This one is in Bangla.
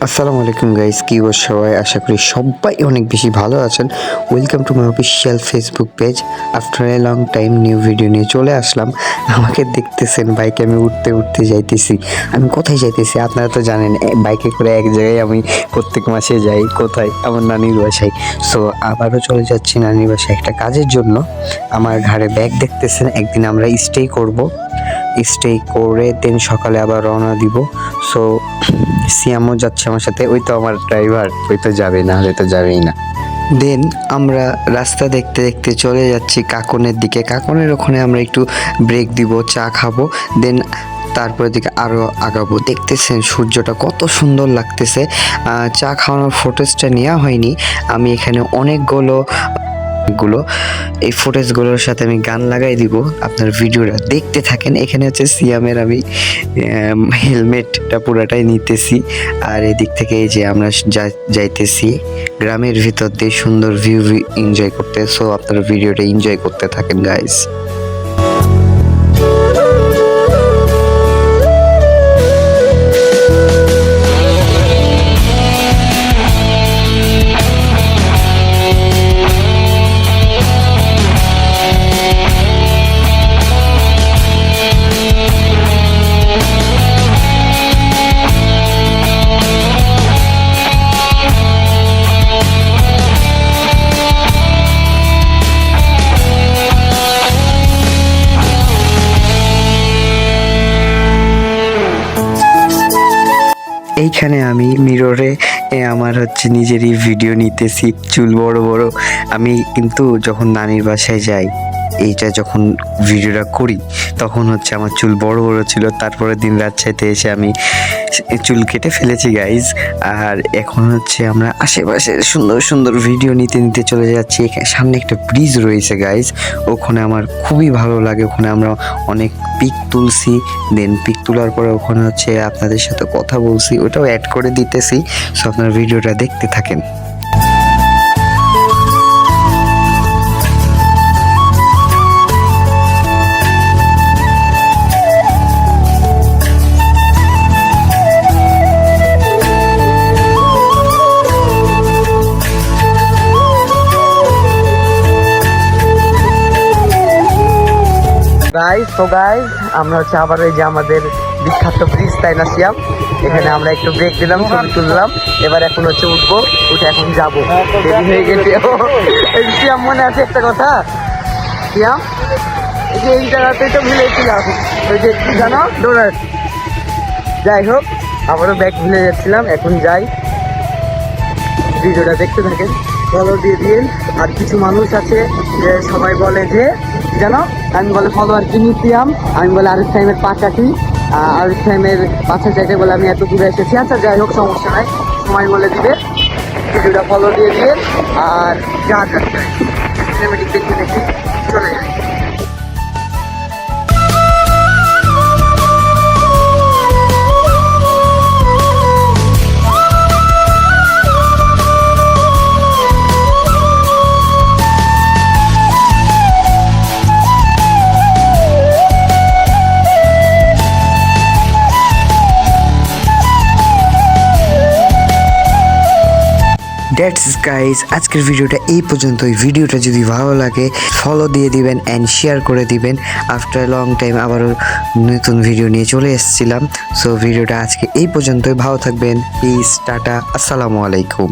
আসসালামু আলাইকুম গাইস, কি অবস্থা সবাই? আশা করি সবাই অনেক বেশি ভালো আছেন। Welcome to my official Facebook page. After a long time new video নিয়ে চলে আসলাম। আমাকে দেখতেছেন বাইকে আমি উঠতে উঠতে যাইতেছি। আমি কোথায় যাইতেছি আপনারা তো জানেন, বাইকে করে এক জায়গায় আমি প্রত্যেক মাসে যাই। কোথায়? আমার নানির বাসায়। সো আবারও চলে যাচ্ছি নানির বাসায় একটা কাজের জন্য। আমার ঘাড়ে ব্যাগ দেখতেছেন। একদিন আমরা স্টে করে দেন সকালে আবার রওনা দিব। সো সিয়ামও যাচ্ছে আমার সাথে। ওই তো আমার ড্রাইভার, ওই তো যাবে না, হলে তো যাবেই না। দেন আমরা রাস্তা দেখতে দেখতে চলে যাচ্ছি কাকনের দিকে। কাকনের ওখানে আমরা একটু ব্রেক দিব, চা খাবো, দেন তারপরে দিকে আরও আগাবো। দেখতেছেন সূর্যটা কত সুন্দর লাগতেছে। চা খাওয়ানোর ফুটেজটা নেওয়া হয়নি। আমি এখানে অনেকগুলো এই ফুটেজগুলোর সাথে আমি গান লাগাই দিব, আপনার ভিডিওটা দেখতে থাকেন। এখানে হচ্ছে সিয়ামের আমি হেলমেটটা পুরাটাই নিতেছি, আর এদিক থেকে এই যে আমরা যাইতেছি গ্রামের ভিতর দিয়ে সুন্দর ভিউ এনজয় করতে। সো আপনারা ভিডিওটা এনজয় করতে থাকেন গাইস। এইখানে আমি মিররে আমার হচ্ছে নিজেরই ভিডিও নিতেছি, চুল বড় বড়। আমি কিন্তু যখন নানির বাসায় যাই, এইটা যখন ভিডিওটা করি তখন হচ্ছে আমার চুল বড় বড় ছিল। তারপরে দিন রাজশাহীতে এসে আমি চুল কেটে ফেলেছি গাইজ। আর এখন হচ্ছে আমরা আশেপাশে সুন্দর সুন্দর ভিডিও নিতে নিতে চলে যাচ্ছি। এখানে সামনে একটা ব্রিজ রয়েছে গাইজ, ওখানে আমার খুবই ভালো লাগে। ওখানে আমরা অনেক পিক তুলছি, দেন পিক তোলার পরে ওখানে হচ্ছে আপনাদের সাথে কথা বলছি, ওটাও অ্যাড করে দিতেছি। সো আপনার ভিডিওটা দেখতে থাকেন। গাইস আমরা হচ্ছে আবার এই যে আমাদের বিখ্যাত ব্রিজ, তাই না সিয়াম? এখানে আমরা একটু ব্রেক দিলাম, ছবি তুললাম। এবার এখন হচ্ছে উঠবো, উঠে এখন যাবো। সিয়াম মনে আছে একটা কথা সিয়াম, এই যে এই জায়গাতেই তো ভুলেছিলাম, ওই যে কি জানো ডোনাট। যাই হোক, আবারও ব্যাগ ভুলে যাচ্ছিলাম, এখন যাই। ভিডিওটা দেখতে থাকেন, ফলো দিয়ে দিন। আর কিছু মানুষ আছে যে সবাই বলে যে জানো, আমি বলে ফলোয়ার কিনি সিয়াম, আমি বলে আরিফ টাইমের পাশাটি, আরিফ টাইমের পাশে যাইতে বলে আমি এত দূরে এসেছি। আচ্ছা যাই হোক, সমস্যা নাই, সময় বলে দিবে। ভিডিওটা ফলো দিয়ে দিয়ে আর যা সিনেমেটিক দেখতে দেখি চলে যায়। দ্যাটস গাইজ, আজকের ভিডিওটা এই পর্যন্তই। ভিডিওটা যদি ভালো লাগে ফলো দিয়ে দিবেন অ্যান্ড শেয়ার করে দিবেন। আফটার লং টাইম আবারও নতুন ভিডিও নিয়ে চলে এসেছিলাম। সো ভিডিওটা আজকে এই পর্যন্তই। ভালো থাকবেন, পিস, টাটা, আসসালামু আলাইকুম।